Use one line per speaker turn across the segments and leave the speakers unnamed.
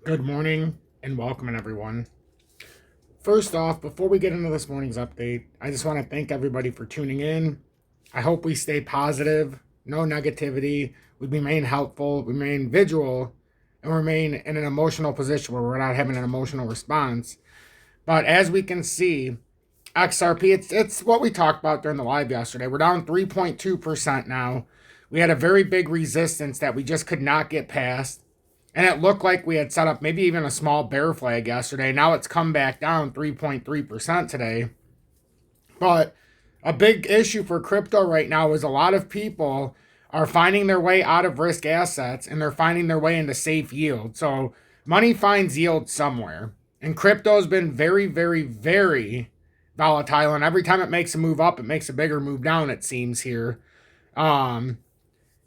Good morning and welcome, everyone. First off, before we get into this morning's update, I just want to thank everybody for tuning in. I hope we stay positive, no negativity, we remain helpful, remain vigilant, and remain in an emotional position where we're not having an emotional response. But as we can see, XRP, it's what we talked about during the live yesterday. We're down 3.2% now. We had a very big resistance that we just could not get past. And it looked like we had set up maybe even a small bear flag yesterday. Now it's come back down 3.3% today. But a big issue for crypto right now is a lot of people are finding their way out of risk assets and they're finding their way into safe yield. So money finds yield somewhere. And crypto has been very, very, very volatile. And every time it makes a move up, it makes a bigger move down, it seems here.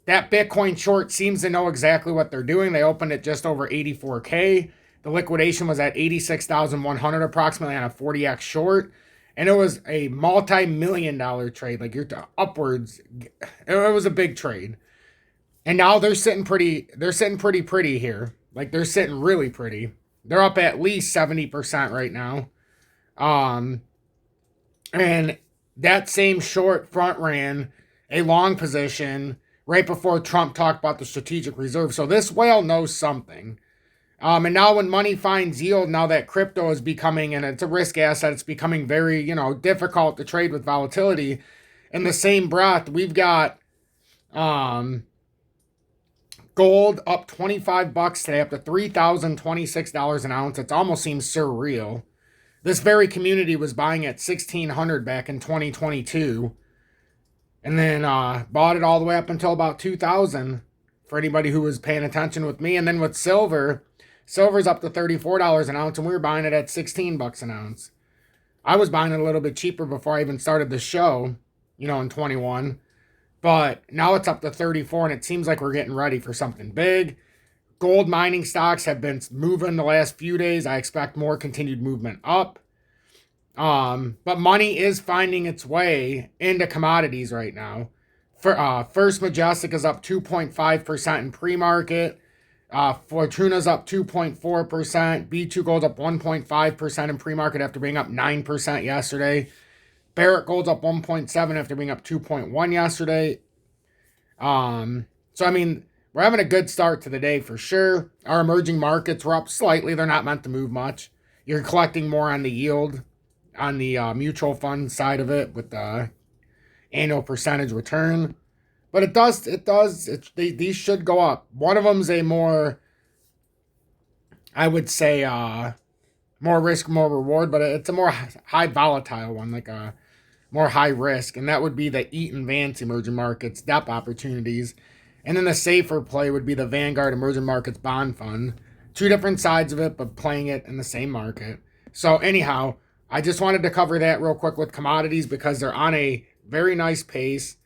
That Bitcoin short seems to know exactly what they're doing. They opened at just over 84K. The liquidation was at 86,100 approximately on a 40X short. And it was a multi-million-dollar trade. Like you're upwards. It was a big trade. And now they're sitting pretty pretty here. Like they're sitting really pretty. They're up at least 70% right now. And that same short front ran a long position right before Trump talked about the strategic reserve. So this whale knows something. And now when money finds yield, now that crypto is becoming, and it's a risk asset, it's becoming very, difficult to trade with volatility. In the same breath, we've got gold up 25 bucks today, up to $3,026 an ounce. It almost seems surreal. This very community was buying at 1,600 back in 2022. And then bought it all the way up until about 2,000 for anybody who was paying attention with me. And then with silver's up to $34 an ounce, and we were buying it at 16 bucks an ounce. I was buying it a little bit cheaper before I even started the show, in 21. But now it's up to 34, and it seems like we're getting ready for something big. Gold mining stocks have been moving the last few days. I expect more continued movement up. But money is finding its way into commodities right now. First Majestic is up 2.5% in pre-market. Fortuna's up 2.4%. B2 Gold's up 1.5% in pre-market after being up 9% yesterday. Barrick Gold's up 1.7 after being up 2.1 yesterday. So I mean, we're having a good start to the day for sure. Our emerging markets were up slightly. They're not meant to move much. You're collecting more on the yield, on the mutual fund side of it with the annual percentage return. But these should go up. One of them's a more, I would say, more risk, more reward, but it's a more high volatile one, like a more high risk. And that would be the Eaton Vance emerging markets depth opportunities. And then the safer play would be the Vanguard Emerging Markets Bond Fund. Two different sides of it, but playing it in the same market. So anyhow, I just wanted to cover that real quick with commodities because they're on a very nice pace.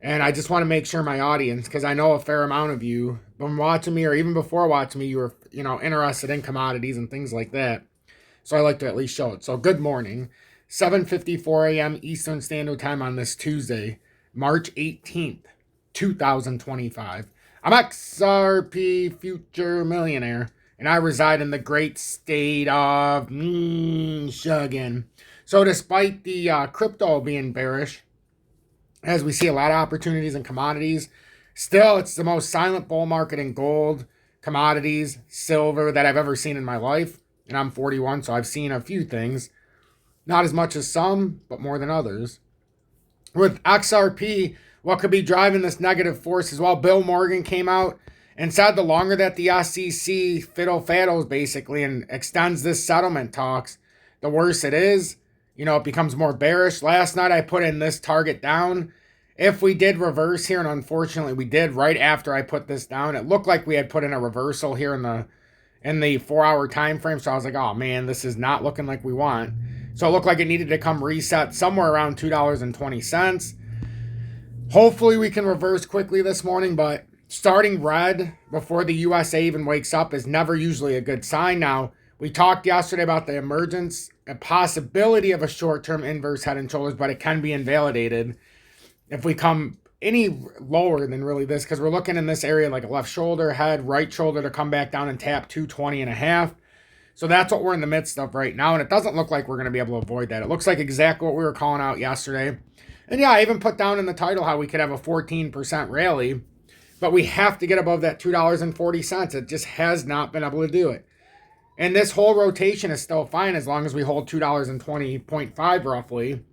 And I just want to make sure my audience, because I know a fair amount of you, from watching me or even before watching me, you were, interested in commodities and things like that. So I like to at least show it. So good morning. 7:54 a.m. Eastern Standard Time on this Tuesday, March 18th, 2025. I'm XRP Future Millionaire, and I reside in the great state of Michigan. So despite the crypto being bearish, as we see a lot of opportunities in commodities, still it's the most silent bull market in gold, commodities, silver that I've ever seen in my life. And I'm 41, so I've seen a few things. Not as much as some, but more than others. With XRP, what could be driving this negative force as well? Bill Morgan came out and said the longer that the SEC fiddle-faddles basically and extends this settlement talks, the worse it is. It becomes more bearish. Last night I put in this target down. If we did reverse here, and unfortunately we did right after I put this down, it looked like we had put in a reversal here in the 4-hour time frame. So I was like, oh man, this is not looking like we want. So it looked like it needed to come reset somewhere around $2.20. Hopefully we can reverse quickly this morning, but starting red before the USA even wakes up is never usually a good sign. Now, we talked yesterday about the emergence, a possibility of a short-term inverse head and shoulders, but it can be invalidated if we come any lower than really this, because we're looking in this area like a left shoulder, head, right shoulder to come back down and tap 220.5. So that's what we're in the midst of right now, and it doesn't look like we're going to be able to avoid that. It looks like exactly what we were calling out yesterday. And yeah, I even put down in the title how we could have a 14% rally, but we have to get above that $2.40. It just has not been able to do it. And this whole rotation is still fine as long as we hold $2.20.5 roughly.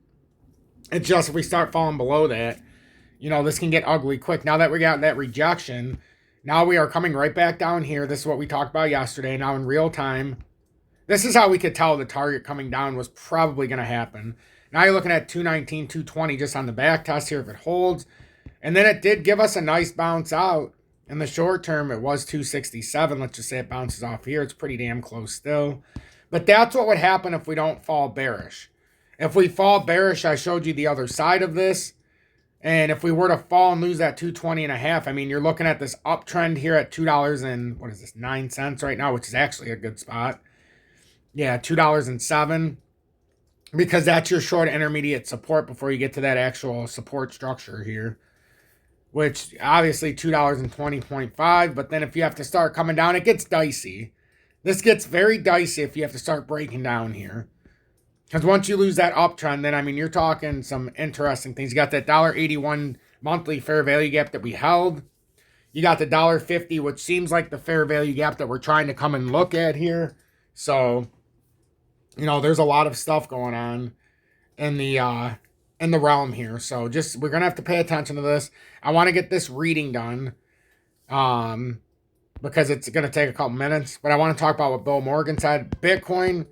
It's just if we start falling below that, you know, this can get ugly quick. Now that we got that rejection, now we are coming right back down here. This is what we talked about yesterday. Now in real time, this is how we could tell the target coming down was probably going to happen. Now you're looking at 219, 220 just on the back test here if it holds. And then it did give us a nice bounce out. In the short term, it was 267. Let's just say it bounces off here. It's pretty damn close still. But that's what would happen if we don't fall bearish. If we fall bearish, I showed you the other side of this. And if we were to fall and lose that 220.5, I mean, you're looking at this uptrend here at $2.09 right now, which is actually a good spot. Yeah, $2.07, because that's your short intermediate support before you get to that actual support structure here, which obviously $2.20.5. But then if you have to start coming down, it gets dicey. This gets very dicey if you have to start breaking down here. Because once you lose that uptrend, then, I mean, you're talking some interesting things. You got that $1.81 monthly fair value gap that we held. You got the $1.50, which seems like the fair value gap that we're trying to come and look at here. So, you know, there's a lot of stuff going on in the realm here. So just, we're going to have to pay attention to this. I want to get this reading done because it's going to take a couple minutes. But I want to talk about what Bill Morgan said. Bitcoin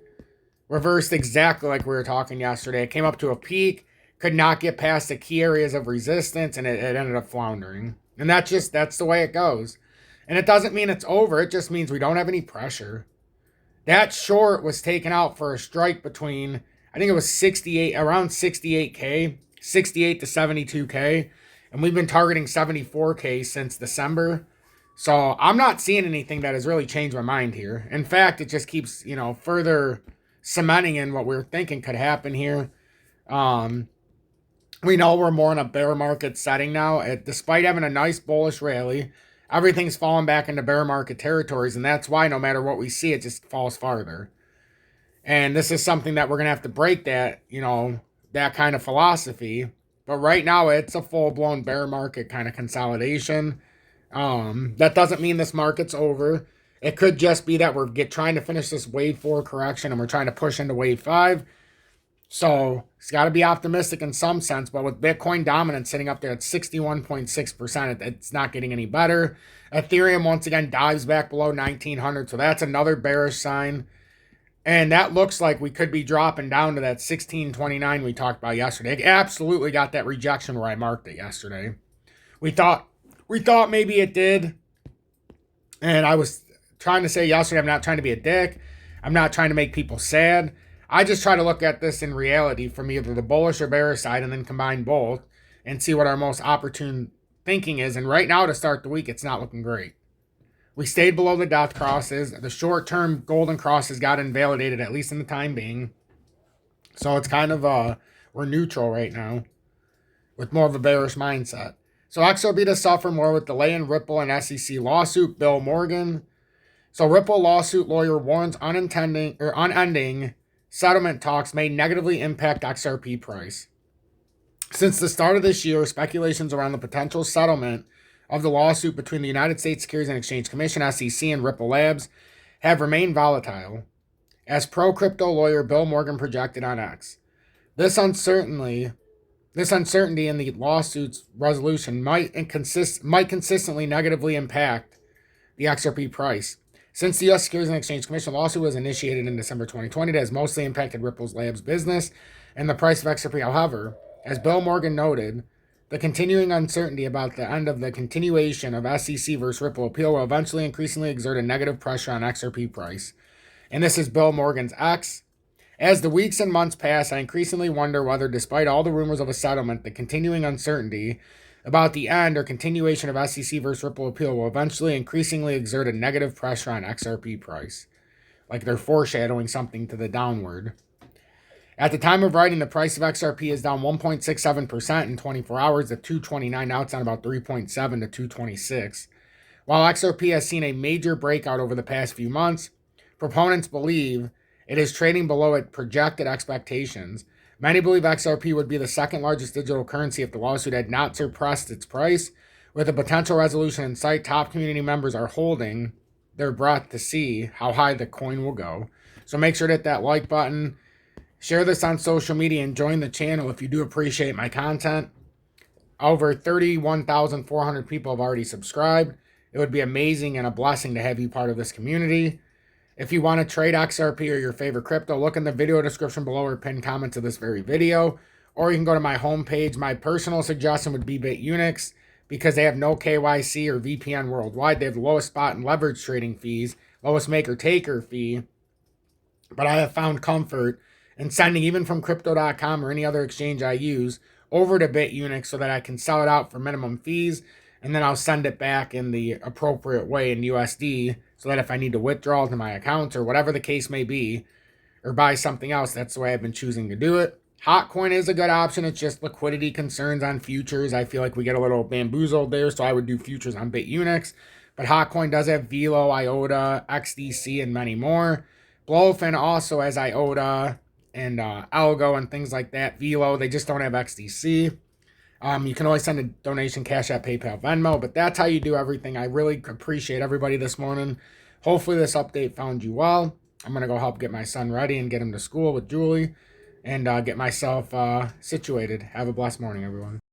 reversed exactly like we were talking yesterday. It came up to a peak, could not get past the key areas of resistance, and it ended up floundering. And that's the way it goes. And it doesn't mean it's over. It just means we don't have any pressure. That short was taken out for a strike between, I think it was 68, around 68K, 68 to 72K. And we've been targeting 74K since December. So I'm not seeing anything that has really changed my mind here. In fact, it just keeps, you know, further cementing in what we were thinking could happen here. We know we're more in a bear market setting now. Despite having a nice bullish rally, everything's falling back into bear market territories, and that's why no matter what we see, it just falls farther. And this is something that we're going to have to break, that, you know, that kind of philosophy. But right now, it's a full-blown bear market kind of consolidation. That doesn't mean this market's over. It could just be that we're trying to finish this wave 4 correction and we're trying to push into wave 5. So it's got to be optimistic in some sense. But with Bitcoin dominance sitting up there at 61.6%, it's not getting any better. Ethereum once again dives back below 1900. So that's another bearish sign. And that looks like we could be dropping down to that 1629 we talked about yesterday. It absolutely got that rejection where I marked it yesterday. We thought maybe it did. And I was trying to say yesterday, I'm not trying to be a dick. I'm not trying to make people sad. I just try to look at this in reality from either the bullish or bearish side and then combine both and see what our most opportune thinking is. And right now to start the week, it's not looking great. We stayed below the death crosses. The short-term golden crosses got invalidated, at least in the time being. So it's kind of, we're neutral right now with more of a bearish mindset. So XRP to suffer more with delay in Ripple and SEC lawsuit, Bill Morgan. So Ripple lawsuit lawyer warns unending settlement talks may negatively impact XRP price. Since the start of this year, speculations around the potential settlement of the lawsuit between the United States Securities and Exchange Commission, SEC, and Ripple Labs have remained volatile, as pro-crypto lawyer Bill Morgan projected on X. This uncertainty in the lawsuit's resolution might consistently negatively impact the XRP price. Since the U.S. Securities and Exchange Commission lawsuit was initiated in December 2020, it has mostly impacted Ripple's Labs business and the price of XRP. However, as Bill Morgan noted, the continuing uncertainty about the end of the continuation of SEC versus Ripple appeal will eventually increasingly exert a negative pressure on XRP price. And this is Bill Morgan's X. As the weeks and months pass, I increasingly wonder whether, despite all the rumors of a settlement, the continuing uncertainty about the end or continuation of SEC versus Ripple appeal will eventually increasingly exert a negative pressure on XRP price. Like they're foreshadowing something to the downward. At the time of writing, the price of XRP is down 1.67% in 24 hours to 229. Now it's down about 3.7 to 226. While XRP has seen a major breakout over the past few months, proponents believe it is trading below its projected expectations. Many believe XRP would be the second largest digital currency if the lawsuit had not suppressed its price. With a potential resolution in sight, top community members are holding their breath to see how high the coin will go. So make sure to hit that like button. Share this on social media and join the channel if you do appreciate my content. Over 31,400 people have already subscribed. It would be amazing and a blessing to have you part of this community. If you want to trade XRP or your favorite crypto, look in the video description below or pinned comment to this very video. Or you can go to my homepage. My personal suggestion would be BITUNIX because they have no KYC or VPN worldwide. They have the lowest spot and leverage trading fees, lowest maker-taker fee. But I have found comfort in sending, even from crypto.com or any other exchange I use, over to BITUNIX so that I can sell it out for minimum fees, and then I'll send it back in the appropriate way in USD so that if I need to withdraw to my account or whatever the case may be, or buy something else, that's the way I've been choosing to do it. HOTCOIN is a good option. It's just liquidity concerns on futures. I feel like we get a little bamboozled there, so I would do futures on BITUNIX. But HOTCOIN does have VELO, IOTA, XDC, and many more. BLOFIN also has IOTA and Algo and things like that. VELO, they just don't have XDC. You can always send a donation, Cash App, PayPal, Venmo, but that's how you do everything. I really appreciate everybody this morning. Hopefully this update found you well. I'm going to go help get my son ready and get him to school with Julie and get myself situated. Have a blessed morning, everyone.